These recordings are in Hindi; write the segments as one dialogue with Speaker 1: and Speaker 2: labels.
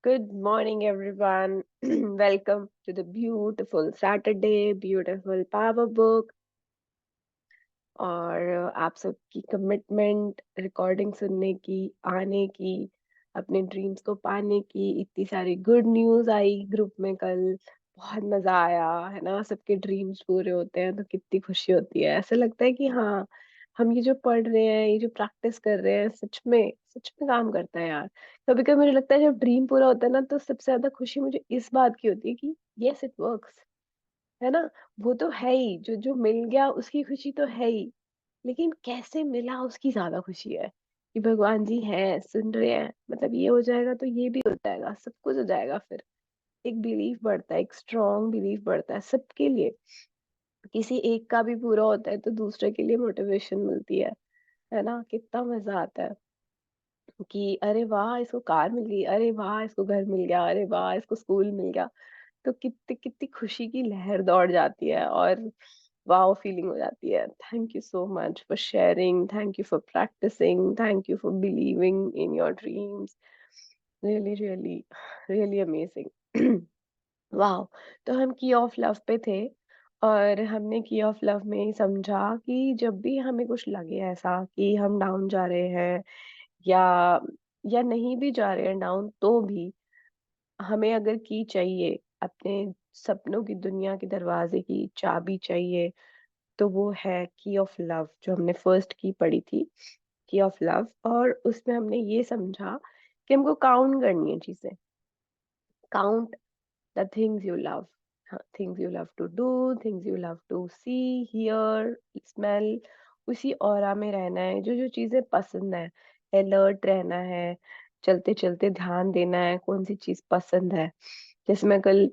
Speaker 1: Good morning, everyone. Welcome to the beautiful Saturday, beautiful Power Book. और आप सबकी कमिटमेंट रिकॉर्डिंग सुनने की, आने की, अपने ड्रीम्स को पाने की, इतनी सारी गुड न्यूज़ आई ग्रुप में कल। बहुत मज़ा आया, है ना? सबके ड्रीम्स पूरे होते हैं तो कितनी खुशी होती है। ऐसा लगता है कि हाँ, हम ये जो पढ़ रहे हैं, ये जो प्रैक्टिस कर रहे हैं, सच में काम करता है यार। कभी-कभी मुझे लगता है जब ड्रीम पूरा होता है ना, तो सबसे ज़्यादा खुशी मुझे इस बात की होती है कि येस इट वर्क्स, है ना? वो तो है ही, जो जो मिल गया उसकी खुशी तो है ही। लेकिन कैसे मिला उसकी ज़्यादा खुशी है, कि भगवान जी हैं, सुन रहे हैं, मतलब ये हो जाएगा तो ये भी हो जाएगा, सब कुछ हो जाएगा फिर। एक बिलीफ बढ़ता है, एक स्ट्रॉन्ग बिलीफ बढ़ता है सबके लिए। किसी एक का भी पूरा होता है तो दूसरे के लिए मोटिवेशन मिलती है ना? कितना मज़ा आता है कि अरे वाह! इसको कार मिल गई, अरे वाह! इसको घर मिल गया, अरे वाह! इसको स्कूल मिल गया। तो कितनी कितनी खुशी की लहर दौड़ जाती है और वाओ फीलिंग हो जाती है। Thank you so much for sharing, thank you for practising, thank you for believing in your dreams. Really really really amazing. Wow! तो हम की ऑफ लव पे थे और हमने की ऑफ लव में ही समझा कि जब भी हमें कुछ लगे ऐसा कि हम डाउन जा रहे हैं या नहीं भी जा रहे हैं डाउन तो भी हमें अगर की चाहिए, अपने सपनों की दुनिया के दरवाजे की चाबी चाहिए, तो वो है की ऑफ लव जो हमने फर्स्ट की पढ़ी थी, की ऑफ लव। और उसमें हमने ये समझा कि हमको काउंट करनी है चीज़ें। Count the things you love, हाँ, things you love to do, things you love to see, hear, smell, उसी ऑरा में रहना है। जो-जो चीज़ें पसंद है, अलर्ट रहना है, चलते-चलते ध्यान देना है, कौन-सी चीज़ पसंद है। जैसे मैं कल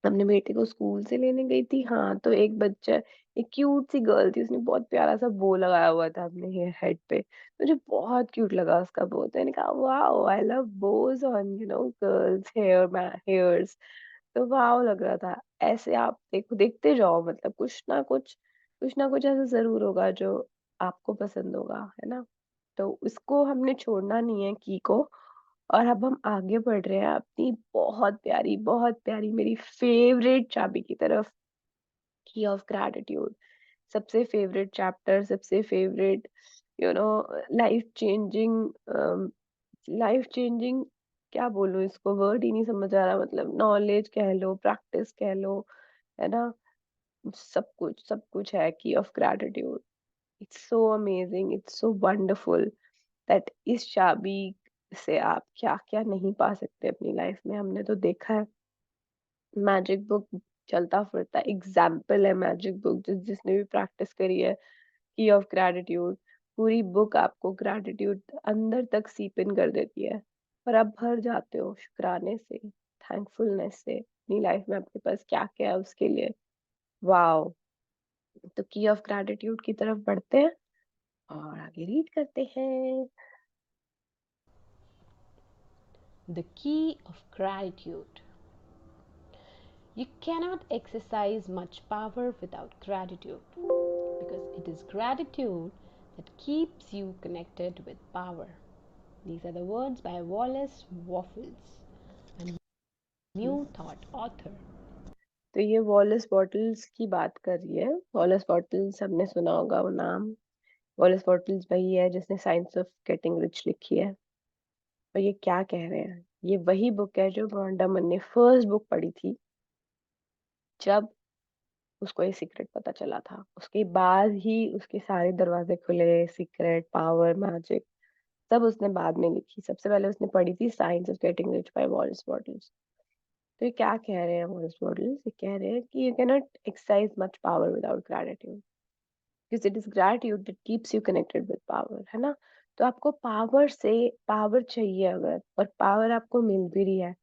Speaker 1: अपने बेटे को स्कूल से लेने गई थी, हाँ, तो एक बच्चा, एक क्यूट सी गर्ल थी, उसने बहुत प्यारा सा बो लगाया हुआ था अपने हेड पे। मुझे बहुत क्यूट लगा उसका बो, तो मैंने कहा wow, I love Bhoj on girls hairs. तो वाओ लग रहा था। ऐसे आप देखते जाओ, मतलब कुछ ना कुछ ऐसा जरूर होगा जो आपको पसंद होगा, है ना? तो उसको हमने छोड़ना नहीं है की को। और अब हम आगे बढ़ रहे हैं अपनी बहुत प्यारी मेरी फेवरेट चाबी की तरफ, की ऑफ ग्रैटिट्यूड। सबसे फेवरेट चैप्टर, सबसे favourite, you know life changing, life changing, क्या बोलूं इसको, वर्ड ही नहीं समझ आ रहा, मतलब नॉलेज कह लो, प्रैक्टिस कह लो, है ना? सब कुछ है की of gratitude. It's so amazing, it's so wonderful that इस चाबी से आप क्या-क्या नहीं पा सकते अपनी लाइफ में। हमने तो देखा है मैजिक बुक चलता फिरता एग्जाम्पल है, मैजिक बुक जिसने भी प्रैक्टिस करी है की ऑफ ग्रैटिट्यूड, पूरी बुक आपको ग्रैटिट्यूड अंदर तक सीप इन कर देती है और आप भर जाते हो शुक्राने से, थैंकफुलनेस से। अपनी लाइफ में आपके पास क्या-क्या है उसके लिए। वाओ! तो की ऑफ ग्रैटिट्यूड की तरफ बढ़ते हैं और आगे रीड करते हैं।
Speaker 2: The key of gratitude. You cannot exercise much power without gratitude because it is gratitude that keeps you connected with power. These are the words by Wallace Waffles, a new thought author.
Speaker 1: तो ये वॉलेस बॉटल्स की बात कर रही है। वॉलेस बॉटल्स सबने सुना होगा वो नाम। वॉलेस बॉटल्स वही है जिसने साइंस ऑफ गेटिंग रिच लिखी है। और ये क्या कह रहे हैं, ये वही बुक है जो मोंडा मन ने फर्स्ट बुक पढ़ी थी जब उसको ये सीक्रेट पता चला था। उसके बाद ही उसके सारे दरवाजे खुले, सीक्रेट, पावर, मैजिक, सब उसने बाद में लिखी। सबसे पहले उसने पढ़ी थी science of getting rich by Wallace bottles. तो ये क्या कह रहे हैं वॉलेस बॉटल्स? ये कह रहे हैं कि you can not exercise much power without gratitude, because it is gratitude that keeps you connected with power, है ना? तो आपको पावर चाहिए अगर, और पावर आपको मिल भी रही है,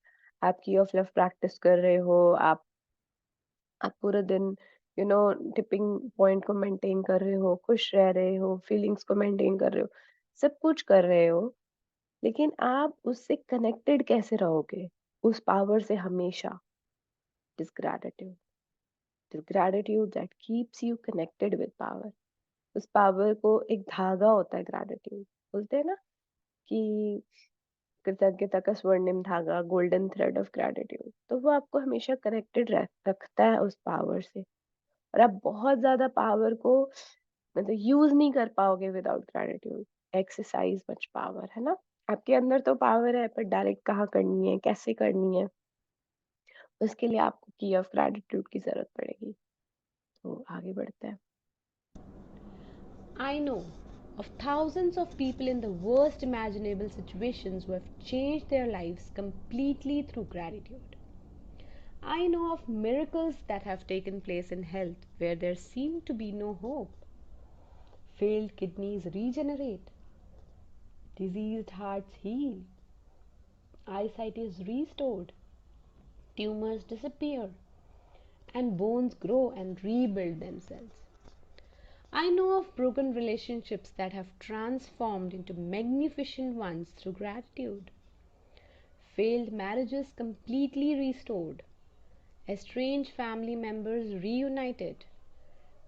Speaker 1: आप की ऑफ लव प्रैक्टिस कर रहे हो, आप पूरा दिन टिपिंग पॉइंट को मेंटेन कर रहे हो, खुश रह रहे हो, फीलिंग्स को मेंटेन कर रहे हो, सब कुछ कर रहे हो, लेकिन आप उससे कनेक्टेड कैसे रहोगे? उस पावर से हमेशा। It is gratitude. It is gratitude that keeps you connected with power. उस पावर को एक धागा होता है ग्रैटिट्यूड। बोलते हैं ना कि कृतज्ञता का स्वर्णिम धागा, गोल्डन थ्रेड ऑफ ग्रैटिट्यूड, तो वो आपको हमेशा कनेक्टेड रखता है उस पावर से। और आप बहुत ज़्यादा पावर को मतलब यूज़ नहीं कर पाओगे without gratitude. Exercise much power, है ना? आपके अंदर तो पावर है, पर डायरेक्ट कहाँ करनी है, कैसे करनी है, उसके लिए आपको की ऑफ ग्रैटिट्यूड की ज़रूरत पड़ेगी। तो आगे बढ़ते हैं।
Speaker 2: I know of thousands of people in the worst imaginable situations who have changed their lives completely through gratitude. I know of miracles that have taken place in health where there seemed to be no hope. Failed kidneys regenerate, diseased hearts heal, eyesight is restored, tumors disappear, and bones grow and rebuild themselves. I know of broken relationships that have transformed into magnificent ones through gratitude, failed marriages completely restored, estranged family members reunited,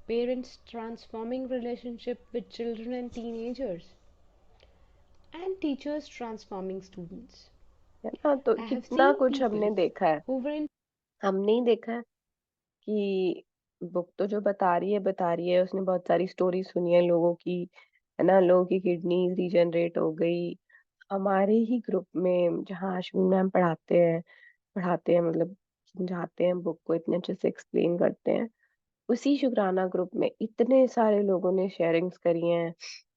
Speaker 2: parents transforming relationship with children and teenagers, and teachers transforming students.
Speaker 1: है ना? तो
Speaker 2: I have
Speaker 1: कितना
Speaker 2: seen
Speaker 1: कुछ हमने
Speaker 2: people
Speaker 1: देखा है।
Speaker 2: who were in
Speaker 1: हमने ही देखा है कि बुक तो जो बता रही है, उसने बहुत सारी स्टोरी सुनी है लोगों की, है ना? लोगों की किडनीज़ रीजनरेट हो गई। हमारे ही ग्रुप में जहाँ अश्विनी मैम पढ़ाते हैं मतलब समझाते हैं बुक को इतने अच्छे से एक्सप्लेन करते हैं। उसी शुक्राना ग्रुप में इतने सारे लोगों ने शेयरिंग्स करी हैं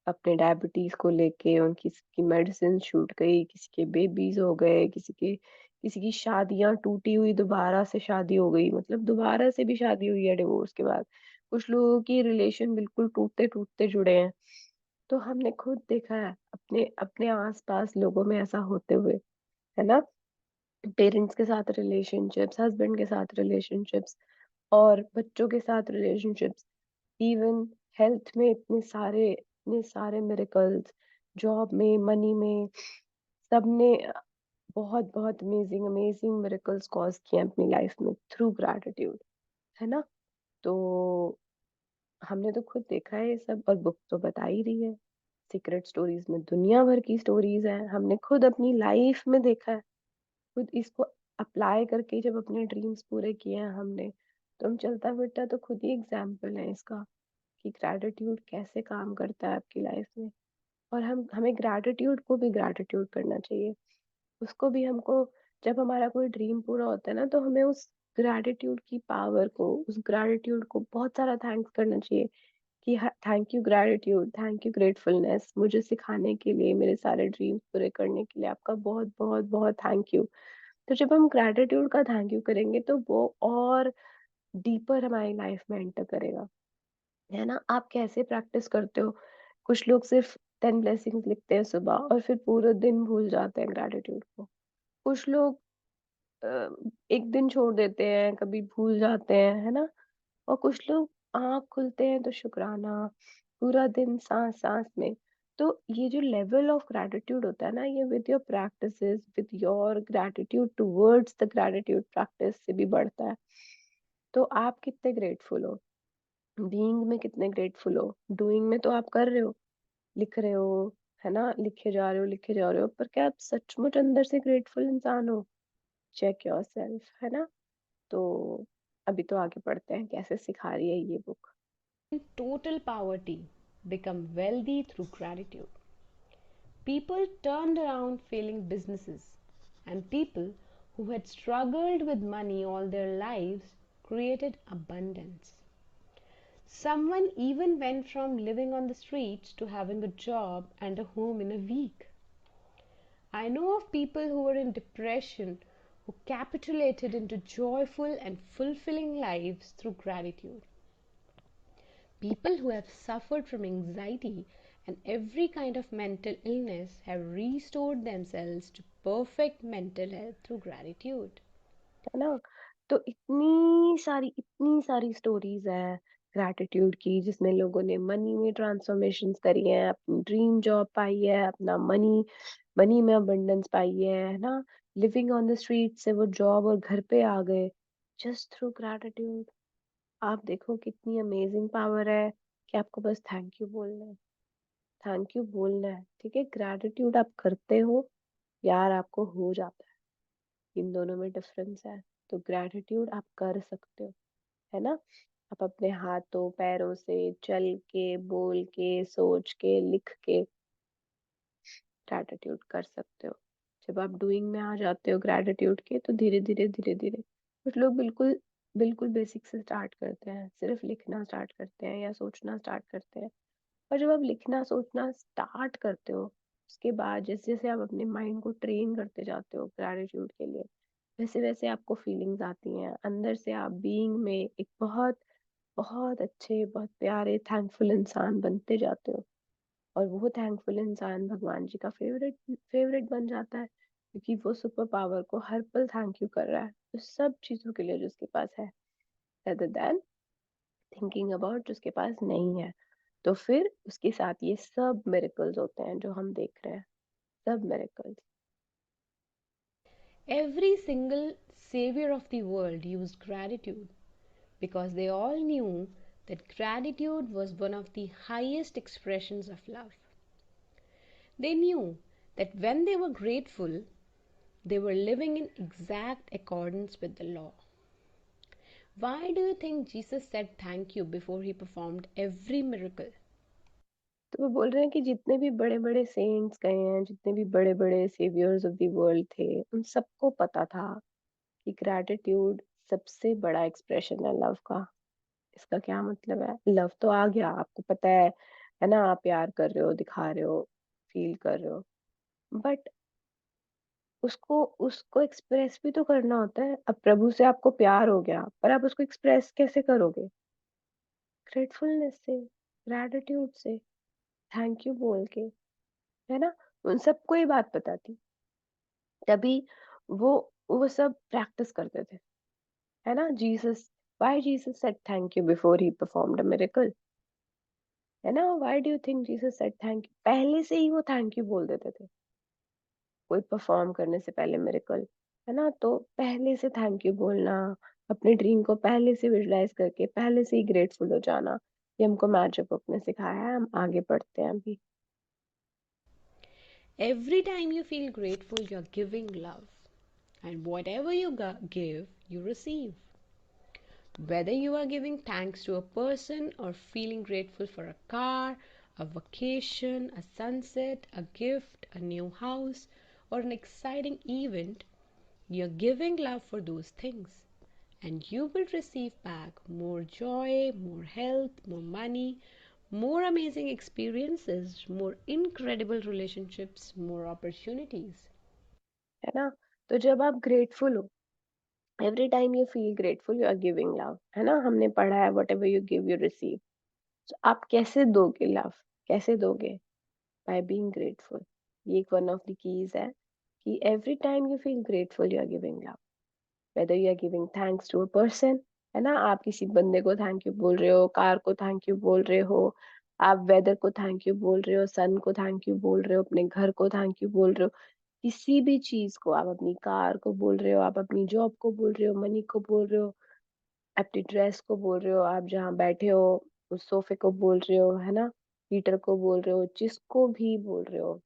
Speaker 1: अपने डायबिटीज को लेके, उनकी की मेडिसिन छूट गई, किसी के बेबीज हो गए, किसी की शादियां टूटी हुई दोबारा से शादी हो गई, मतलब दोबारा से भी शादी हुई है डिवोर्स के बाद। कुछ लोगों की रिलेशन बिल्कुल टूटते टूटते जुड़े हैं। तो हमने खुद देखा है अपने अपने आसपास लोगों में ऐसा होते हुए, है ना? पेरेंट्स के साथ रिलेशनशिप्स, हस्बैंड के साथ रिलेशनशिप्स और बच्चों के साथ रिलेशनशिप्स, इवन हेल्थ में इतने सारे मिरेकल्स, जॉब में, मनी में, सबने बहुत बहुत अमेजिंग अमेजिंग मिरेकल्स कॉज किए हैं अपनी लाइफ में थ्रू ग्रैटिट्यूड, है ना? तो हमने तो खुद देखा है ये सब, और बुक तो बता ही रही है। सीक्रेट स्टोरीज में दुनिया भर की स्टोरीज हैं, हमने खुद अपनी लाइफ में देखा है। खुद इसको अप्लाई करके जब अपने ड्रीम्स पूरे किए हैं हमने, तो हम चलता फिरता तो खुद ही एग्जाम्पल है इसका कि ग्रैटिट्यूड कैसे काम करता है आपकी लाइफ में। और हमें ग्रैटिट्यूड को भी ग्रैटिट्यूड करना चाहिए। उसको भी हमको, जब हमारा कोई ड्रीम पूरा होता है ना, तो हमें उस ग्रैटिट्यूड की पावर को, उस ग्रैटिट्यूड को बहुत सारा थैंक्स करना चाहिए कि thank you gratitude, thank you gratefulness, मुझे सिखाने के लिए, मेरे सारे ड्रीम्स पूरे करने के लिए आपका बहुत बहुत बहुत थैंक यू। तो जब हम ग्रैटिट्यूड का थैंक यू करेंगे तो वो और डीपर हमारी लाइफ में एंटर करेगा, है ना? आप कैसे प्रैक्टिस करते हो? कुछ लोग सिर्फ 10 ब्लेसिंग्स लिखते हैं सुबह और फिर पूरे दिन भूल जाते हैं ग्रैटिट्यूड को। कुछ लोग अ, एक दिन छोड़ देते हैं, कभी भूल जाते हैं, है ना? और कुछ लोग आँख खुलते हैं तो शुक्राना, पूरा दिन साँस-साँस में। तो ये जो लेवल ऑफ ग्रैटिट्यूड होता है ना, ये with your practices, with your gratitude towards the gratitude practice से भी बढ़ता है। तो आप कितने ग्रेटफुल हो? बीइंग में कितने ग्रेटफुल हो? डूइंग में तो आप कर रहे हो, लिख रहे हो, है ना? लिखे जा रहे हो, पर क्या आप सचमुच अंदर से ग्रेटफुल इंसान हो? चेक योरसेल्फ, है ना? तो अभी तो आगे बढ़ते हैं कैसे सिखा रही है ये book.
Speaker 2: total poverty become wealthy through gratitude. People turned around failing businesses, and people who had struggled with money all their lives created abundance. Someone even went from living on the streets to having a job and a home in a week. I know of people who were in depression who capitulated into joyful and fulfilling lives through gratitude. People who have suffered from anxiety and every kind of mental illness have restored themselves to perfect mental health through gratitude.
Speaker 1: है ना? तो इतनी सारी स्टोरीज़ हैं ग्रैटिट्यूड की, जिसमें लोगों ने मनी में ट्रांसफॉर्मेशंस करी हैं, अपनी ड्रीम जॉब पाई है, अपना मनी मनी में अबंडेंस पाई है ना? लिविंग ऑन द स्ट्रीट से वो जॉब और घर पे आ गए, जस्ट थ्रू ग्रैटिट्यूड। आप देखो कितनी अमेजिंग पावर है कि आपको बस थैंक यू बोलना है, थैंक यू बोलना है, ठीक है? ग्रैटिट्यूड आप करते हो प्यार आपको हो जाता है। इन दोनों में डिफरेंस है। तो ग्रैटिट्यूड आप कर सकते हो, है ना? आप अपने हाथों पैरों से चल के, बोल के, सोच के, लिख के ग्रैटिट्यूड कर सकते हो। जब आप डूइंग में आ जाते हो ग्रैटिट्यूड के, तो धीरे धीरे कुछ लोग बिल्कुल बिल्कुल बेसिक से स्टार्ट करते हैं, सिर्फ लिखना स्टार्ट करते हैं या सोचना स्टार्ट करते हैं। और जब आप लिखना सोचना स्टार्ट करते हो, उसके बाद जैसे जैसे आप अपने माइंड को ट्रेन करते जाते हो ग्रैटिट्यूड के लिए, वैसे वैसे आपको फीलिंग्स आती हैं अंदर से। आप बीइंग में एक बहुत बहुत अच्छे, बहुत प्यारे, थैंकफुल इंसान बनते जाते हो। और वो थैंकफुल इंसान भगवान जी का फेवरेट फेवरेट बन जाता है, क्योंकि वो सुपर पावर को हर पल थैंक यू कर रहा है उस सब चीजों के लिए जो उसके पास है, rather than थिंकिंग अबाउट जो उसके पास नहीं है। तो फिर उसके साथ ये सब मिरेकल्स होते हैं जो हम देख रहे हैं, सब miracles.
Speaker 2: Every single savior of the world used gratitude because they all knew that gratitude was one of the highest expressions of love. They knew that when they were grateful, they were living in exact accordance with the law. Why do you think Jesus said thank you before he performed every miracle?
Speaker 1: तो वो बोल रहे हैं कि जितने भी बड़े बड़े सेंट्स गए हैं, जितने भी बड़े बड़े सेवियर्स ऑफ द वर्ल्ड थे, उन सबको पता था कि ग्रैटिट्यूड सबसे बड़ा एक्सप्रेशन है लव का। इसका क्या मतलब है? लव तो आ गया, आपको पता है ना? आप प्यार कर रहे हो, दिखा रहे हो, फील कर रहे हो, बट उसको उसको एक्सप्रेस भी तो करना होता है। अब प्रभु से आपको प्यार हो गया, पर आप उसको एक्सप्रेस कैसे करोगे? ग्रेटफुलनेस से, ग्रैटिट्यूड से, थैंक यू बोल के, है ना? उन सबको ये बात पता थी, तभी वो वो सब प्रैक्टिस करते थे, है ना? Jesus, why Jesus said thank you before he performed a miracle, है ना? Why do you think Jesus said thank you? पहले से ही वो थैंक यू बोल देते थे, कोई परफॉर्म करने से पहले मिरेकल, है ना? तो पहले से थैंक यू बोलना, अपने ड्रीम को पहले से विजुलाइज करके पहले से ही ग्रेटफुल हो जाना, ये हमको मैजिक बुक ने सिखाया है। हम आगे बढ़ते हैं अभी।
Speaker 2: Every time you feel grateful, you're giving love. And whatever you give, you receive. Whether you are giving thanks to a person or feeling grateful for a car, a vacation, a sunset, a gift, a new house, or an exciting event, you're giving love for those things. And you will receive back more joy, more health, more money, more amazing experiences, more incredible relationships, more opportunities.
Speaker 1: है ना? तो जब आप ग्रेटफुल हो, every time you feel grateful, you are giving love, है ना? हमने पढ़ा है whatever you give you receive. तो आप कैसे दोगे लव? कैसे दोगे? By being grateful. ये एक वन ऑफ द कीज है कि every time you feel grateful, you are giving love. Whether you are giving thanks to a person, है ना? आप किसी बंदे को थैंक यू बोल रहे हो, कार को थैंक यू बोल रहे हो, आप वेदर को थैंक यू बोल रहे हो, सन को थैंक यू बोल रहे हो, अपने घर को थैंक यू बोल रहे हो, किसी भी चीज को, आप अपनी कार को बोल रहे हो, आप अपनी जॉब को बोल रहे हो, मनी को बोल रहे हो, अपनी ड्रेस को बोल रहे हो, आप जहाँ बैठे हो उस सोफे को बोल रहे हो, है ना? हीटर को बोल रहे हो, जिसको भी बोल रहे हो,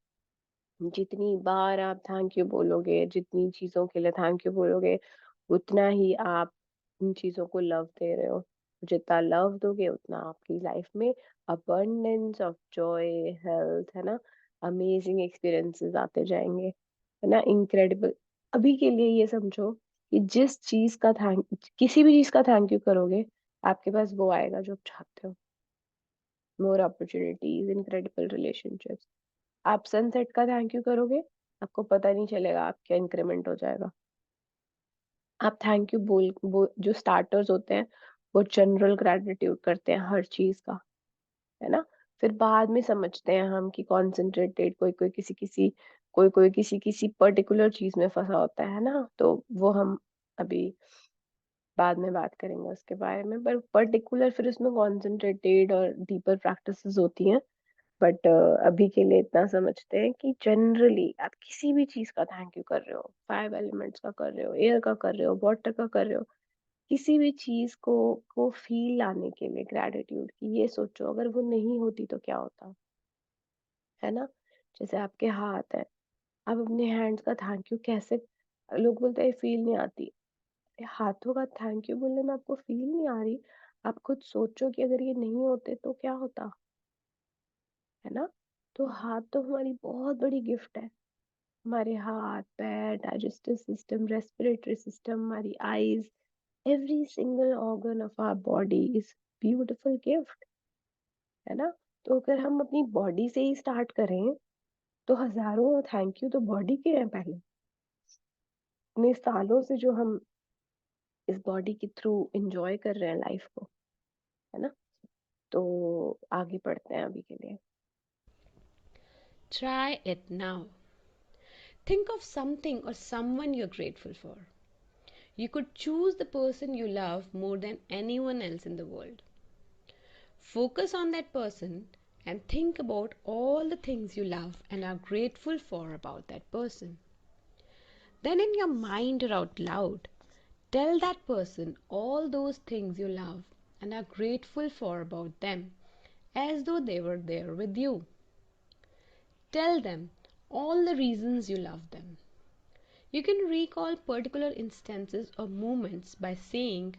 Speaker 1: जितनी बार आप थैंक यू बोलोगे, जितनी चीजों के लिए थैंक यू बोलोगे, उतना ही आप उन चीजों को लव दे रहे हो। जितना लव दोगे उतना आपकी लाइफ में अबंडेंस ऑफ जॉय, हेल्थ, है ना? अमेजिंग एक्सपीरियंसेस आते जाएंगे, है ना? इनक्रेडिबल। अभी के लिए ये समझो कि जिस चीज का थैंक किसी भी चीज का थैंक यू करोगे, आपके पास वो आएगा जो आप चाहते हो। More opportunities, incredible relationships. आप सनसेट का थैंक यू करोगे, आपको पता नहीं चलेगा आपका इंक्रीमेंट हो जाएगा। आप थैंक यू जो स्टार्टर्स होते हैं, वो जनरल ग्रेटिट्यूड करते हैं हर चीज का, है ना? फिर बाद में समझते हैं हम कि कॉन्सेंट्रेटेड कोई कोई किसी किसी कोई कोई किसी किसी पर्टिकुलर चीज में फंसा होता है ना? तो वो हम अभी बाद में बात करेंगे उसके बारे में, पर पर्टिकुलर फिर उसमें कॉन्सेंट्रेटेड और डीपर प्रैक्टिसेस होती हैं। बट अभी के लिए इतना समझते हैं कि जनरली आप किसी भी चीज का थैंक यू कर रहे हो, 5 एलिमेंट्स का कर रहे हो, एयर का कर रहे हो, वाटर का कर रहे हो, किसी भी चीज को फील लाने के लिए ग्रेटिट्यूड की, ये सोचो अगर वो नहीं होती तो क्या होता, है ना? जैसे आपके हाथ है, आप अपने हैंड्स का थैंक यू कैसे, लोग बोलते हैं फील नहीं आती, हाथों का थैंक यू बोलने में आपको फील नहीं आ रही, आप खुद सोचो कि अगर ये नहीं होते तो क्या होता, है ना? तो हाथ तो हमारी बहुत बड़ी गिफ्ट है। हमारे हाथ, पैर, डाइजेस्टिव सिस्टम, रेस्पिरेटरी सिस्टम, हमारी eyes, every single organ of our body is beautiful gift, है ना? तो अगर हम अपनी बॉडी से ही स्टार्ट करें तो हजारों थैंक यू तो बॉडी के हैं पहले। इतने सालों से जो हम इस बॉडी के थ्रू एंजॉय कर रहे हैं लाइफ को, है ना? तो आगे बढ़ते हैं अभी के लिए।
Speaker 2: Try it now. Think of something or someone you're grateful for. You could choose the person you love more than anyone else in the world. Focus on that person and think about all the things you love and are grateful for about that person. Then, in your mind or out loud, tell that person all those things you love and are grateful for about them as though they were there with you. Tell them all the reasons you love them. You can recall particular instances or moments by saying,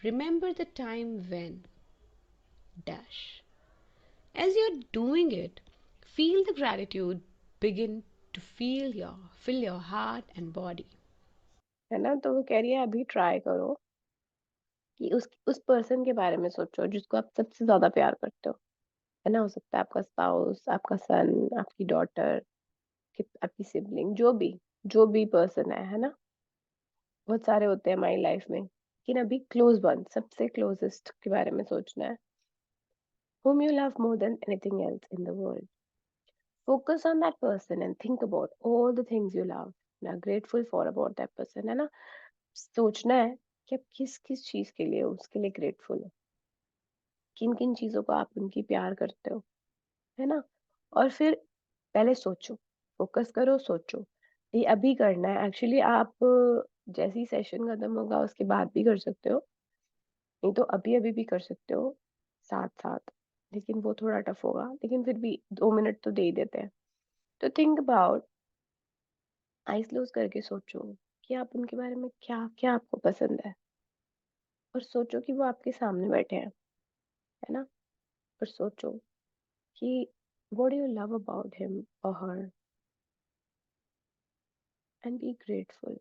Speaker 2: remember the time when dash. As you're doing it, feel the gratitude begin to fill your heart and body.
Speaker 1: है ना? तो वो कह रही है अभी ट्राई करो कि उस पर्सन के बारे में सोचो जिसको आप सबसे ज्यादा प्यार करते हो, है ना? हो सकता है आपका स्पाउस, आपका सन, आपकी डॉटर, आपकी सिबलिंग, जो भी पर्सन है ना? बहुत सारे होते हैं हमारी लाइफ में, लेकिन अभी क्लोज वन, सबसे क्लोजेस्ट के बारे में सोचना है। whom you love more than anything else in the world. Focus on that person and think about all the things you love and are grateful for about that person, है ना? सोचना है कि आप किस किस चीज के लिए उसके लिए ग्रेटफुल हो, किन किन चीजों को आप उनकी प्यार करते हो, है ना? और फिर पहले सोचो, फोकस करो, सोचो। ये अभी करना है एक्चुअली। आप जैसे ही सेशन खत्म होगा उसके बाद भी कर सकते हो, नहीं तो अभी अभी भी कर सकते हो साथ साथ, लेकिन वो थोड़ा टफ होगा, लेकिन फिर भी 2 मिनट तो दे ही देते हैं। तो थिंक अबाउट, आइज क्लोज करके सोचो कि आप उनके बारे में क्या क्या आपको पसंद है, और सोचो कि वो आपके सामने बैठे हैं, है ना? और सोचो कि what do you love about him or her, and be grateful,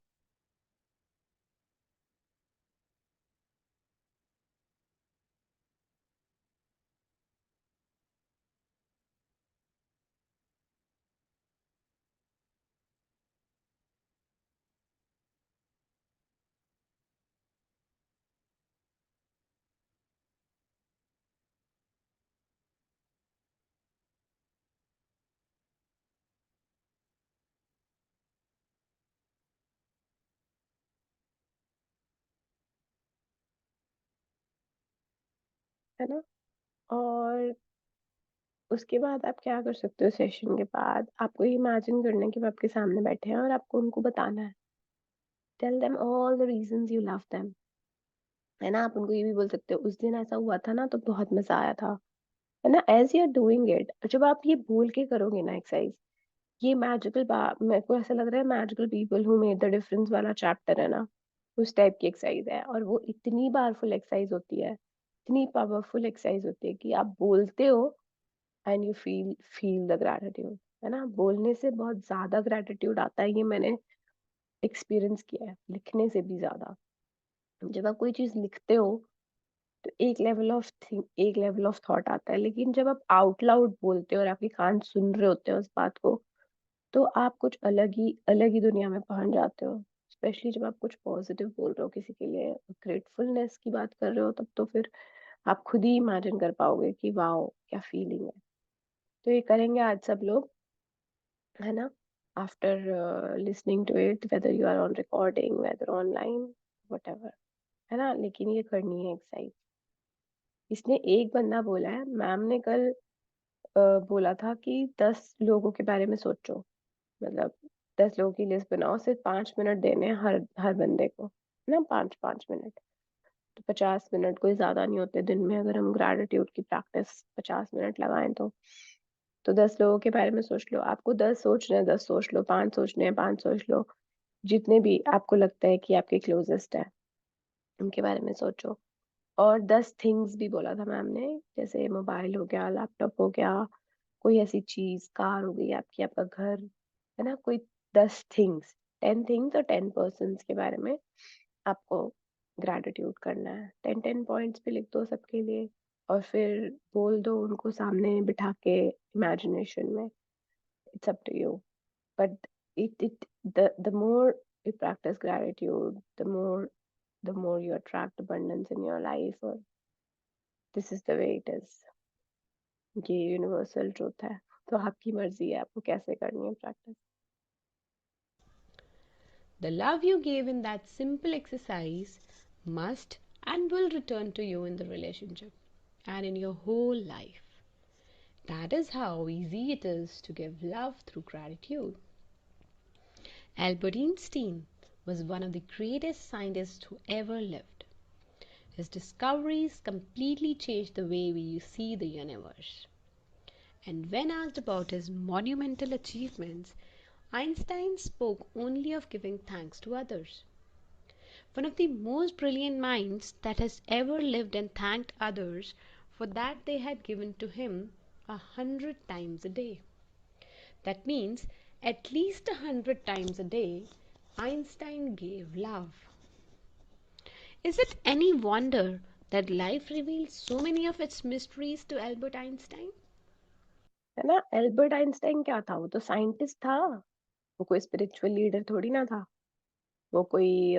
Speaker 1: है ना? और उसके बाद आप क्या कर सकते हो, सेशन के बाद आपको ये इमेजिन करना है कि वो आपके सामने बैठे हैं और आपको उनको बताना है, tell them all the reasons you love them, है ना? आप उनको ये भी बोल सकते हो उस दिन ऐसा हुआ था ना तो बहुत मजा आया था, है ना? As you are doing it, जब आप ये बोल के करोगे ना एक्सरसाइज, ये मैजिकल मेरे को ऐसा लग रहा है magical people who made the difference वाला चैप्टर है ना, उस टाइप की एक्सरसाइज है। और वो इतनी पावरफुल एक्सरसाइज होती है, इतनी पावरफुल एक्सरसाइज होती है कि आप बोलते हो and you feel the gratitude, है ना? बोलने से बहुत ज्यादा ग्रैटिट्यूड आता है, ये मैंने एक्सपीरियंस किया है लिखने से भी ज्यादा। जब आप कोई चीज लिखते हो तो एक लेवल ऑफ थॉट आता है, लेकिन जब आप आउट लाउड बोलते हो और आपके कान सुन रहे होते हैं उस बात को, तो आप कुछ अलग ही दुनिया में पहुंच जाते हो। स्पेशली जब आप कुछ पॉजिटिव बोल रहे हो किसी के लिए, ग्रेटफुलनेस की बात कर रहे हो, तब तो फिर आप खुद ही इमेजिन कर पाओगे कि वाओ क्या फीलिंग है। तो ये करेंगे आज सब लोग, है ना? After listening to it, whether you are on recording, whether online, what, है ना? लेकिन ये करनी है एक्सरसाइज। इसने एक बंदा बोला है, मैम ने कल बोला था कि 10 लोगों के बारे में सोचो, मतलब 10 लोगों की लिस्ट बनाओ, सिर्फ 5 मिनट देने हैं हर बंदे को, है ना? 5-5 मिनट, तो 50 मिनट कोई ज्यादा नहीं होते दिन में, अगर हम ग्रेटिट्यूड की प्रैक्टिस 50 मिनट लगाएं तो। तो 10 लोगों के बारे में सोच लो, आपको 10 सोचने हैं 10 सोच लो, 5 सोचने हैं 5 सोच लो, जितने भी आपको लगता है कि आपके क्लोज़ेस्ट हैं, उनके बारे में सोचो। और 10 थिंग्स भी बोला था मैम ने, जैसे मोबाइल हो गया, लैपटॉप हो गया, कोई ऐसी चीज़, कार हो गई आपकी, आपका घर, है ना? कोई 10 थिंग्स, 10 थिंग्स और 10 पर्सन्स के बारे में आपको ग्रैटिट्यूड करना है। 10-10 पॉइंट्स भी लिख दो सबके लिए और फिर बोल दो उनको सामने बिठा के इमेजिनेशन में। It's up to you. But it the more you practice gratitude, the more you attract abundance in your life. Or this is the way it is. ये यूनिवर्सल ट्रूथ है। तो आपकी मर्जी है आपको कैसे करनी है practice.
Speaker 2: The love you gave in that simple exercise must and will return to you in the relationship and in your whole life. That is how easy it is to give love through gratitude. Albert Einstein was one of the greatest scientists who ever lived. His discoveries completely changed the way we see the universe. And when asked about his monumental achievements, Einstein spoke only of giving thanks to others. One of the most brilliant minds that has ever lived and thanked others for that they had given to him 100 times a day. That means at least 100 times a day, Einstein gave love. Is it any wonder that life revealed so many of its mysteries to Albert Einstein?
Speaker 1: है ना? एल्बर्ट आइंस्टाइन क्या था? वो तो साइंटिस्ट था। वो कोई स्पिरिचुअल लीडर थोड़ी ना था। वो कोई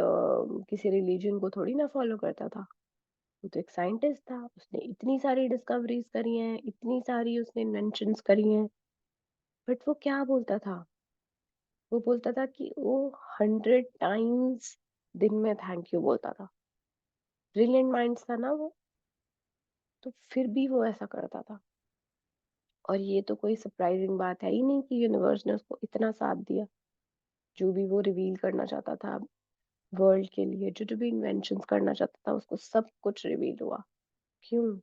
Speaker 1: किसी रिलीजन को थोड़ी ना फॉलो करता था। वो तो एक साइंटिस्ट था। उसने इतनी सारी डिस्कवरीज करी हैं, इतनी सारी उसने इन्वेंशंस करी हैं। बट वो क्या बोलता था? वो बोलता था कि वो 100 टाइम्स दिन में थैंक यू बोलता था। ब्रिलियंट माइंड्स था ना वो, तो फिर भी वो ऐसा करता था। और ये तो कोई सरप्राइजिंग बात है ही नहीं कि यूनिवर्स ने उसको इतना साथ दिया। जो भी वो रिवील करना चाहता था वर्ल्ड के लिए, जो जो भी इन्वेंशंस करना चाहता था, उसको सब कुछ रिवील हुआ। क्यों?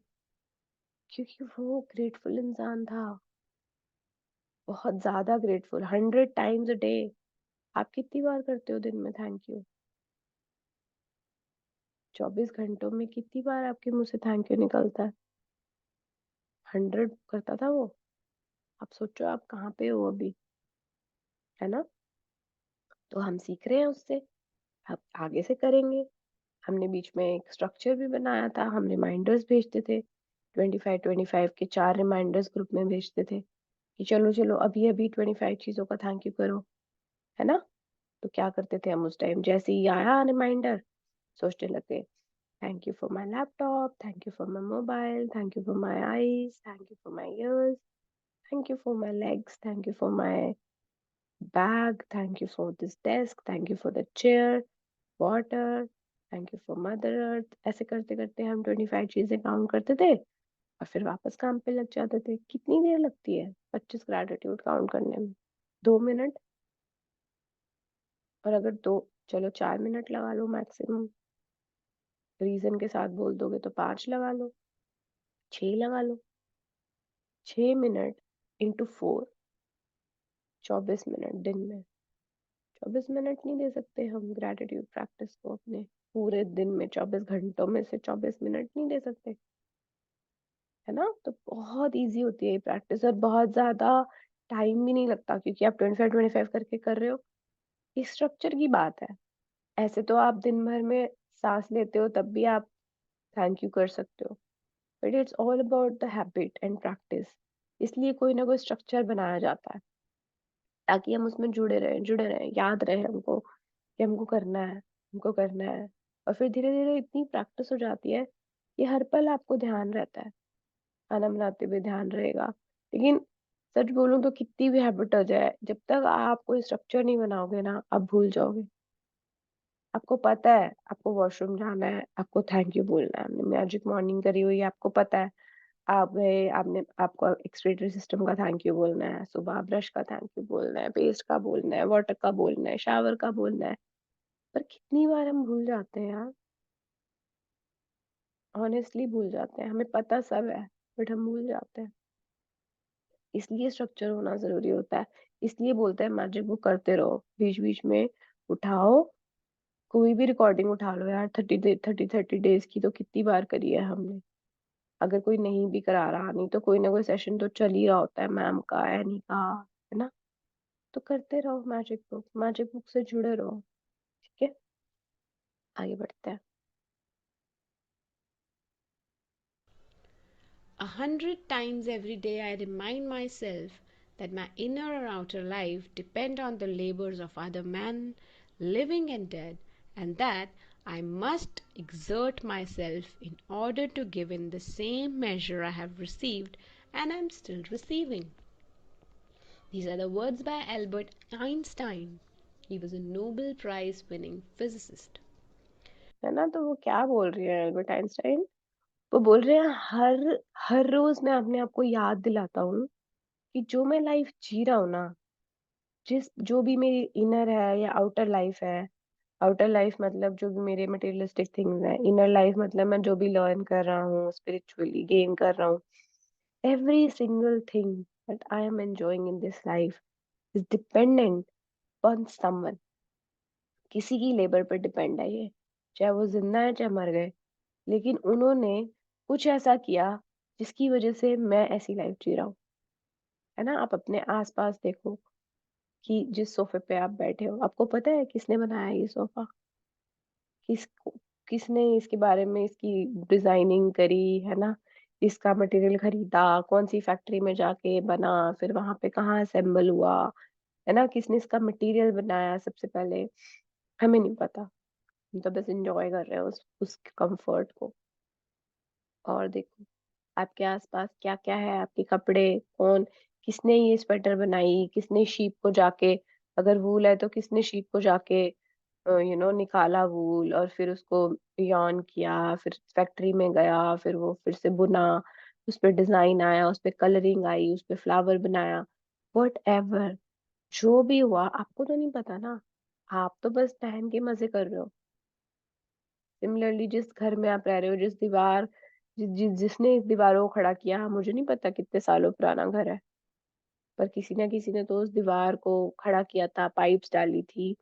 Speaker 1: क्योंकि वो ग्रेटफुल इंसान था। बहुत ज्यादा ग्रेटफुल। 100 times a day. आप कितनी बार करते हो दिन में थैंक यू? 24 घंटों में कितनी बार आपके मुंह से थैंक यू निकलता है? 100 करता था वो। आप सोचो आप कहाँ पे हो अभी, है ना? तो हम सीख रहे हैं उससे, अब आगे से करेंगे। हमने बीच में एक स्ट्रक्चर भी बनाया था, हम रिमाइंडर्स भेजते थे। 25-25 के 4 रिमाइंडर्स ग्रुप में भेजते थे कि चलो चलो अभी अभी 25 चीजों का थैंक यू करो, है ना? तो क्या करते थे हम उस टाइम? जैसे ही आया रिमाइंडर, सोचने लगे, thank you for my laptop, thank you for my mobile, thank you for my eyes, thank you for my years, thank you for my legs, thank you for my bag, thank you for this desk, thank you for the chair, water, thank you for mother earth. ऐसे करते करते हम 25 चीजें काउंट करते थे और फिर वापस काम पे लग जाते थे। कितनी देर लगती है 25 ग्रेटिट्यूड काउंट करने में? 2 मिनट। और अगर दो, चलो 4 मिनट लगा लो मैक्सिमम, रीजन के साथ बोल दोगे तो 5 लगा लो, 6 लगा लो। 6 मिनट इंटू 4, 24 मिनट दिन में। 24 मिनट नहीं दे सकते हम ग्रेटिट्यूड प्रैक्टिस को अपने पूरे दिन में? 24 घंटों में से 24 मिनट नहीं दे सकते, है ना? तो बहुत इजी होती है ये प्रैक्टिस और बहुत ज्यादा टाइम भी नहीं लगता, क्योंकि आप 25-25 करके कर रहे हो। इस स्ट्रक्चर की बात है। ऐसे तो आप दिन भर में सांस लेते हो तब भी आप थैंक यू कर सकते हो, but it's all about the habit and practice. इसलिए कोई ना कोई स्ट्रक्चर बनाया जाता है ताकि हम उसमें जुड़े रहें, याद रहे हमको कि हमको करना है, हमको करना है। और फिर धीरे धीरे इतनी प्रैक्टिस हो जाती है कि हर पल आपको ध्यान रहता है। खाना बनाते हुए ध्यान रहेगा। लेकिन सच बोलूं तो कितनी भी हैबिट हो जाए, जब तक आप कोई स्ट्रक्चर नहीं बनाओगे ना, आप भूल जाओगे। आपको पता है आपको वॉशरूम जाना है, आपको थैंक यू बोलना है, हमने मैजिक मॉर्निंग करी हुई है, आपको पता है। आप गए, आपने आपको एक्सक्रीटरी सिस्टम का थैंक यू बोलना है, सुबह ब्रश का थैंक यू बोलना है, पेस्ट का बोलना है, वाटर का बोलना है, शावर का बोलना है। पर कितनी बार हम भूल जाते हैं यार। ऑनेस्टली भूल जाते हैं। हमें पता सब है, बट हम भूल जाते हैं। इसलिए स्ट्रक्चर होना ज़रूरी होता है। इसलिए बोलते हैं मैजिक बुक करते रहो, बीच-बीच में उठाओ, कोई भी रिकॉर्डिंग उठा लो यार, 30 डेज़ की तो कितनी बार करी है हमने। अगर कोई नहीं भी करा रहा, नहीं तो कोई ना कोई सेशन तो चल ही रहा होता है मैम का, एनी का, है ना? तो करते रहो मैजिक बुक से जुड़े रहो, ठीक है? आगे बढ़ते हैं।
Speaker 2: 100 times every day, I remind myself that my inner or outer life depend on the labors of other men, living and dead, and that I must exert myself in order to give in the same measure I have received and am still receiving. These are the words by Albert Einstein. He was a Nobel Prize winning physicist.
Speaker 1: है ना? तो वो क्या बोल रही है एल्बर्ट आइंस्टाइन? वो बोल रहे हैं हर हर रोज़ मैं अपने आप को याद दिलाता हूँ कि जो मैं लाइफ़ जी रहा हूँ ना, जो भी मेरी इनर है या आउटर लाइफ़ है, आउटर लाइफ़ मतलब जो भी मेरे मटेरियलिस्टिक थिंग्स हैं, इनर लाइफ़ मतलब मैं जो भी लर्न कर रहा हूँ, स्पिरिचुअली गेन कर रहा हूँ, every single thing that I am enjoying in this life is dependent on someone. किसी की लेबर पे डिपेंड है ये, चाहे वो ज़िंदा है, चाहे मर गए। लेकिन उन्होंने कुछ ऐसा किया जिसकी वज़ह से मैं ऐसी लाइफ़ जी रहा हूँ, है ना? आप अपने आस-पास देखो कि जिस सोफ़े पे आप बैठे हो, आपको पता है किसने बनाया ये सोफ़ा? किसको किसने इसके बारे में इसकी डिज़ाइनिंग करी, है ना? इसका मटेरियल खरीदा, कौन-सी फैक्ट्री में जाके बना, फिर वहाँ पे कहाँ असेंबल हुआ, है ना? किसने इसका मटेरियल बनाया सबसे पहले, हमें नहीं पता। हम तो बस एन्जॉय कर रहे हैं उस कम्फ़र्ट को। और देखो आपके आस-पास क्या-क्या है, आपके कपड़े, किसने ये स्वेटर बनाई, किसने शीप को जाके, अगर वूल है तो किसने शीप को जाके निकाला वूल और फिर उसको यार्न किया, फिर फैक्ट्री में गया, फिर वो फिर से बुना, उसपे डिज़ाइन आया, उसपे कलरिंग आई, उसपे फ्लावर बनाया, व्हाटएवर जो भी हुआ आपको तो नहीं पता ना, आप तो बस पहन के मज़े कर रहे हो। सिमिलरली जिस घर में आप रह रहे हो, जिस दीवार जि जि जिसने इस दीवारों को खड़ा किया, मुझे नहीं पता कितने सालों पुराना घर है, पर किसी न किसी ने तो उस दीवार को खड़ा किया था, पाइप्स डाली थी,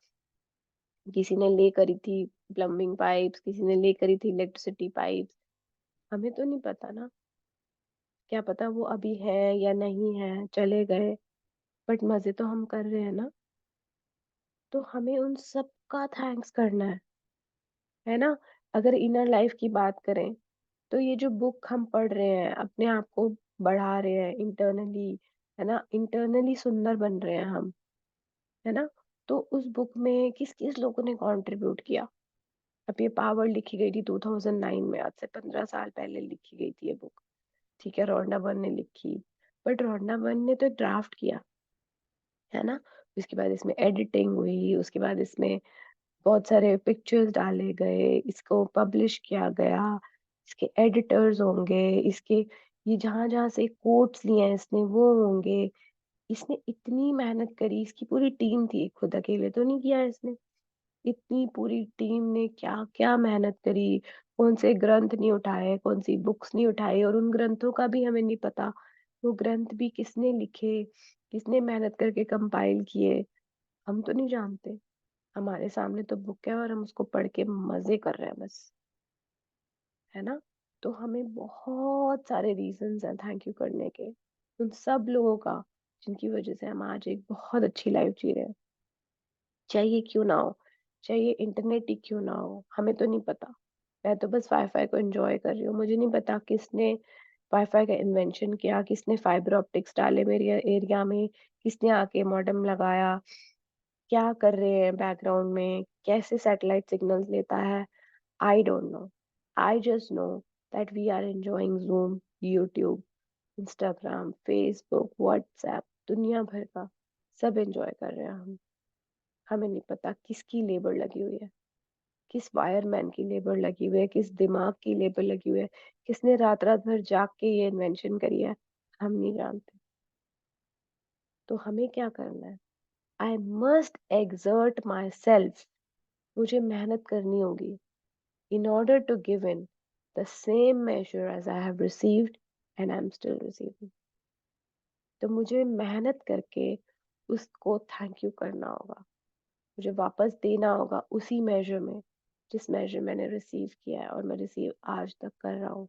Speaker 1: किसी ने ले करी थी प्लम्बिंग पाइप्स, किसी ने ले करी थी इलेक्ट्रिसिटी पाइप्स, हमें तो नहीं पता ना, क्या पता वो अभी है या नहीं है, चले गए, बट मज़े तो हम कर रहे हैं ना, तो हमें उन सब का थैंक्स करना है ना? अगर इनर लाइफ की बात करें तो ये जो बुक हम पढ़ रहे हैं, अपने आप को बढ़ा रहे हैं इंटरनली, है ना? इंटरनली सुंदर बन रहे हैं हम, है ना? तो उस बुक में किस-किस लोगों ने कंट्रीब्यूट किया? अब ये पावर लिखी गई थी 2009 में, आज से 15 साल पहले लिखी गई थी ये बुक, ठीक है? रोंडा बर्न ने लिखी, बट रोंडा बर्न ने तो एक ड्राफ्ट किया, है ना? उसके बाद इसमें एडिटिंग हुई, उसके बाद इसमें बहुत सारे पिक्चर्स डाले गए, इसको पब्लिश किया गया, इसके एडिटर्स होंगे, इसके ये जहाँ-जहाँ से कोट्स लिए हैं इसने वो होंगे। इसने इतनी मेहनत करी, इसकी पूरी टीम थी, खुद अकेले तो नहीं किया इसने। इतनी पूरी टीम ने क्या-क्या मेहनत करी, कौन से ग्रंथ नहीं उठाए, कौन सी बुक्स नहीं उठाई और उन ग्रंथों का भी हमें नहीं पता, वो ग्रंथ भी किसने लिखे, किसने मेहनत करके कंपाइल किए, हम तो नहीं जानते। हमारे सामने तो बुक है और हम उसको पढ़ के मज़े कर रहे हैं बस, है ना? तो हमें बहुत सारे रीज़न्स हैं थैंक यू करने के, उन सब लोगों का, जिनकी वज़ह से हम आज एक बहुत अच्छी लाइफ़ जी रहे हैं। चाहे ये क्यों ना हो, चाहे ये इंटरनेट ही क्यों ना हो, हमें तो नहीं पता। मैं तो बस वाई-फाई को एन्जॉय कर रही हूँ, मुझे नहीं पता किसने वाई-फाई का इन्वेंशन किया, किसने फाइबर ऑप्टिक्स डाले मेरे एरिया में, किसने आके मॉडेम लगाया, क्या कर रहे हैं बैकग्राउंड में, कैसे सैटेलाइट सिग्नल्स लेता है, I don't know. I just know that we are enjoying Zoom, YouTube, Instagram, Facebook, WhatsApp, दुनिया भर का सब एंजॉय कर रहे हैं हम। हमें नहीं पता किसकी लेबर लगी हुई है, किस वायरमैन की लेबर लगी हुई है, किस दिमाग की लेबर लगी हुई है, किसने रात रात भर जाग के ये इन्वेंशन करी है, हम नहीं जानते। तो हमें क्या करना है? I must exert my self, मुझे मेहनत करनी होगी in order to give in the same measure as I have received and I'm still receiving. तो मुझे मेहनत करके उसको थैंक यू करना होगा। मुझे वापस देना होगा उसी मेजर में, जिस मेजर मैंने रिसीव किया है और मैं रिसीव आज तक कर रहा हूँ,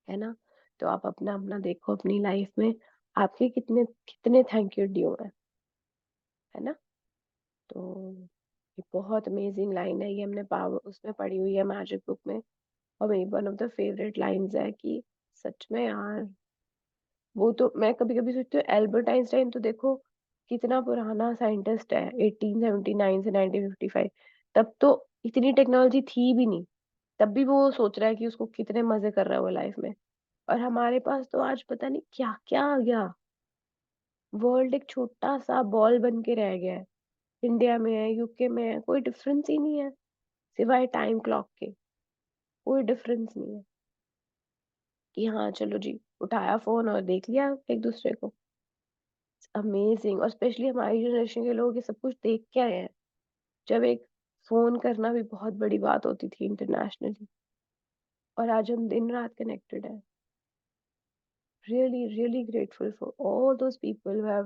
Speaker 1: है ना? तो आप अपना अपना देखो अपनी लाइफ में आपके कितने कितने थैंक यू ड्यू है ना? तो ये बहुत अमेजिंग लाइन है, ये हमने पावर उसमें पढ़ी हुई है मैजिक बुक में, और मेरी one of the favourite lines है कि सच में यार, वो तो मैं कभी-कभी सोचती हूँ एल्बर्ट आइंस्टाइन तो देखो कितना पुराना साइंटिस्ट है, 1879 से 1955, तब तो इतनी टेक्नोलॉजी थी भी नहीं, तब भी वो सोच रहा है कि उसको कितने मज़े कर रहा है वो लाइफ में। और हमारे पास तो आज पता नहीं क्या-क्या आ गया। वर्ल्ड एक छोटा-सा बॉल बन के रह गया है। इंडिया में है, यूके में है, कोई डिफरेंस ही नहीं है, सिवाय टाइम क्लॉक के, कोई डिफरेंस नहीं है कि हाँ, चलो जी, उठाया फ़ोन और देख लिया एक-दूसरे को। अमेज़िंग, और स्पेशली हमारी जनरेशन के लोग ये सब कुछ देख के आए हैं। जब एक फ़ोन करना भी बहुत बड़ी बात होती थी इंटरनेशनली, और आज हम दिन-रात कनेक्टेड हैं। Really, really grateful for all those people who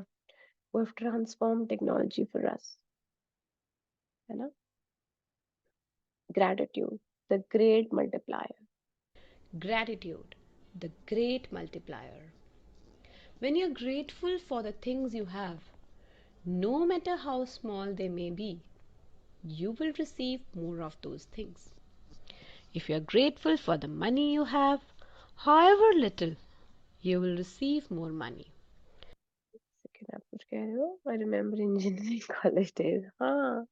Speaker 1: have transformed technology for us, है ना? Gratitude, the great multiplier.
Speaker 2: Gratitude, the great multiplier. When you're grateful for the things you have, no matter how small they may be, you will receive more of those things. If you're grateful for the money you have, however little, you will receive more money.
Speaker 1: Second, आप कुछ कह रहे हो? I remember engineering college days. हाँ,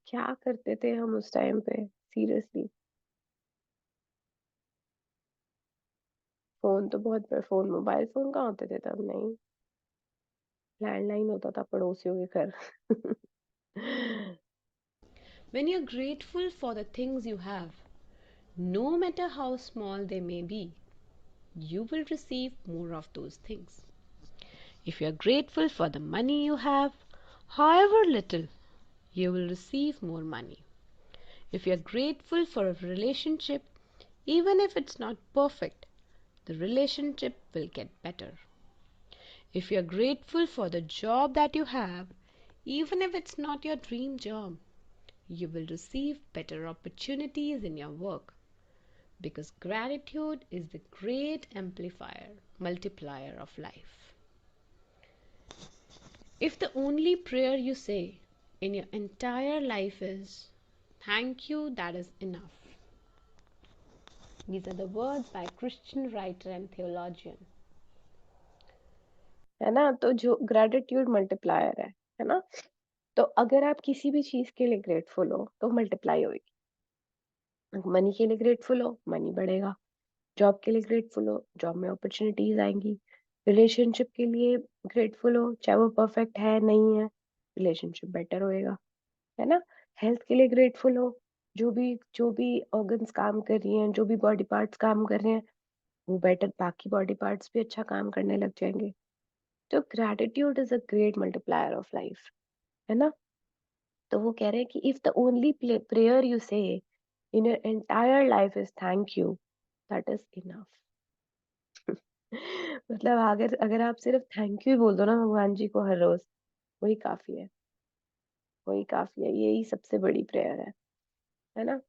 Speaker 1: क्या करते थे हम उस टाइम पे, सीरियसली। फ़ोन तो बहुत फ़ोन, मोबाइल फ़ोन कहाँ होते थे तब, नहीं। लैंडलाइन होता था पड़ोसियों के घर।
Speaker 2: When you're grateful for the things you have, no matter how small they may be, you will receive more of those things. If you're grateful for the money you have, however little, you will receive more money. If you're grateful for a relationship, even if it's not perfect, the relationship will get better. If you're grateful for the job that you have, even if it's not your dream job, you will receive better opportunities in your work because gratitude is the great amplifier, multiplier of life. If the only prayer you say in your entire life is thank you, that is enough. These are the words by Christian writer and theologian.
Speaker 1: है ना? तो जो ग्रैटिट्यूड मल्टीप्लायर है ना? तो अगर आप किसी भी चीज़ के लिए ग्रेटफुल हो, तो मल्टीप्लाई होएगी। मनी के लिए ग्रेटफुल हो, मनी बढ़ेगा। जॉब के लिए ग्रेटफुल हो, जॉब में अपॉर्चुनिटीज़ आएँगी। रिलेशनशिप के लिए ग्रेटफुल हो, चाहे वो परफेक्ट है, नहीं है, रिलेशनशिप बेटर होएगा, है ना? हेल्थ के लिए ग्रेटफुल हो, जो भी ऑर्गन्स काम कर रही हैं, जो भी बॉडी पार्ट्स काम कर रहे हैं, वो बेटर, बाकी बॉडी पार्ट्स भी अच्छा काम करने लग जाएँगे। तो gratitude is a great multiplier of life, है ना? तो वो कह रहे हैं कि if the only prayer you say in your entire life is thank you, that is enough. मतलब अगर अगर आप सिर्फ थैंक यू बोल दो ना भगवान जी को हर रोज, वही काफी है, वही काफी है, यही सबसे बड़ी प्रेयर है ना?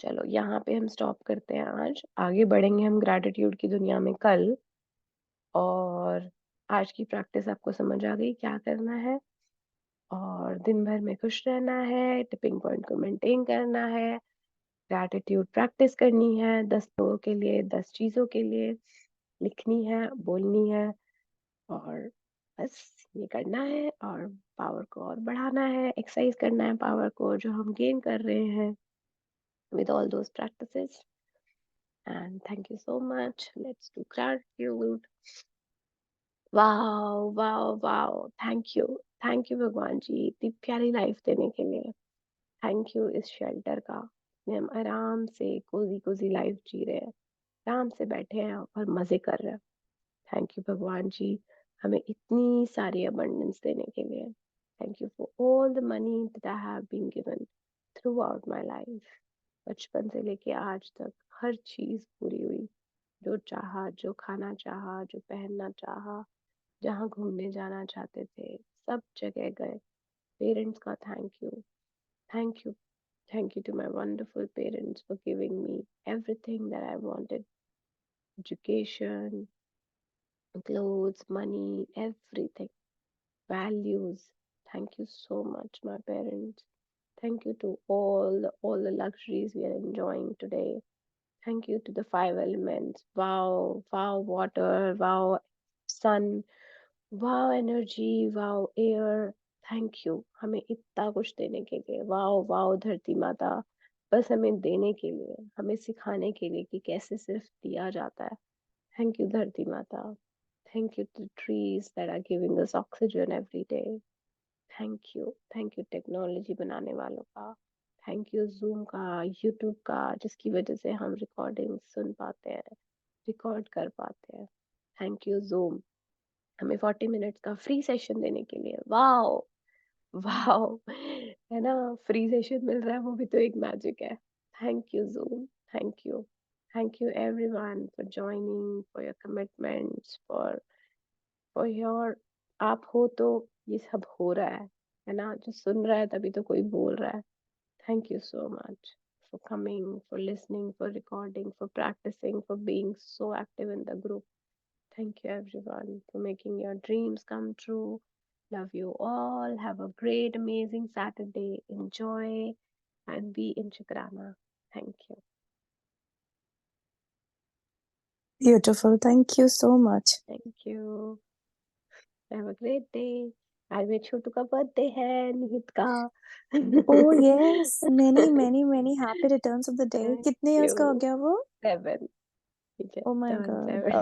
Speaker 1: चलो यहाँ पे हम स्टॉप करते हैं आज, आगे बढ़ेंगे हम ग्रैटिट्यूड की दुनिया में कल। और आज की प्रैक्टिस आपको समझ आ गई क्या करना है, और दिन भर में खुश रहना है, टिपिंग पॉइंट को मेंटेन करना है, ग्रैटिट्यूड प्रैक्टिस करनी है, 10 लोगों के लिए, 10 चीज़ों के लिए लिखनी है, बोलनी है, और बस ये करना है, और पावर को और बढ़ाना है, एक्सरसाइज करना है पावर को जो हम गेन कर रहे हैं with all those practices. And thank you so much. Let's do gratitude. Wow wow wow, thank you भगवान जी इतनी प्यारी लाइफ देने के लिए। थैंक यू इस शेल्टर का, इसमें हम आराम से कोजी कोजी लाइफ जी रहे हैं, आराम से बैठे हैं और मज़े कर रहे हैं। थैंक यू भगवान जी, हमें इतनी सारी अबंडेंस देने के लिए। Thank you for all the money that I have been given throughout my life. बचपन से लेके आज तक हर चीज़ पूरी हुई, जो चाहा, जो खाना चाहा, जो पहनना चाहा, जहाँ घूमने जाना चाहते थे, सब जगह गए। पेरेंट्स का thank you, thank you, thank you to my wonderful parents for giving me everything that I wanted, education, clothes, money, everything, values. Thank you so much, my parents. Thank you to all the luxuries we are enjoying today. Thank you to the five elements. Wow, wow, water, wow, sun, wow, energy, wow, air. Thank you. हमें इतना कुछ देने के लिए. Wow, wow, धरती माता. बस हमें देने के लिए, हमें सिखाने के लिए कि कैसे सिर्फ दिया जाता है. Thank you, धरती माता. Thank you to trees that are giving us oxygen every day. Thank you technology बनाने वालों का. थैंक यू जूम का, यूट्यूब का, जिसकी वजह से हम रिकॉर्डिंग सुन पाते हैं, रिकॉर्ड कर पाते हैं. थैंक यू जूम, हमें 40 मिनट्स का फ्री सेशन देने के लिए. वाओ, वाओ, है ना. फ्री सेशन मिल रहा है, वो भी तो एक मैजिक है. Thank you zoom, thank you everyone for joining, for your commitments, for your. आप हो तो ये सब हो रहा है ना. जो सुन रहा है तभी तो कोई बोल रहा है. Thank you so much for coming, for listening, for recording, for practising, for being so active in the group. Thank you everyone for making your dreams come true. Love you all. Have a great, amazing Saturday. Enjoy and be in Chakrana. Thank you.
Speaker 3: Beautiful. Thank you so much.
Speaker 1: Thank you. Have a great day. आज मेरे छोटू का बर्थडे है, निहित का.
Speaker 3: Oh yes, many happy returns of the day.
Speaker 1: Thank
Speaker 3: कितने years का हो
Speaker 1: you.
Speaker 3: गया वो?
Speaker 1: 7. ठीक है,
Speaker 3: Oh my
Speaker 1: turn
Speaker 3: God.
Speaker 1: 7.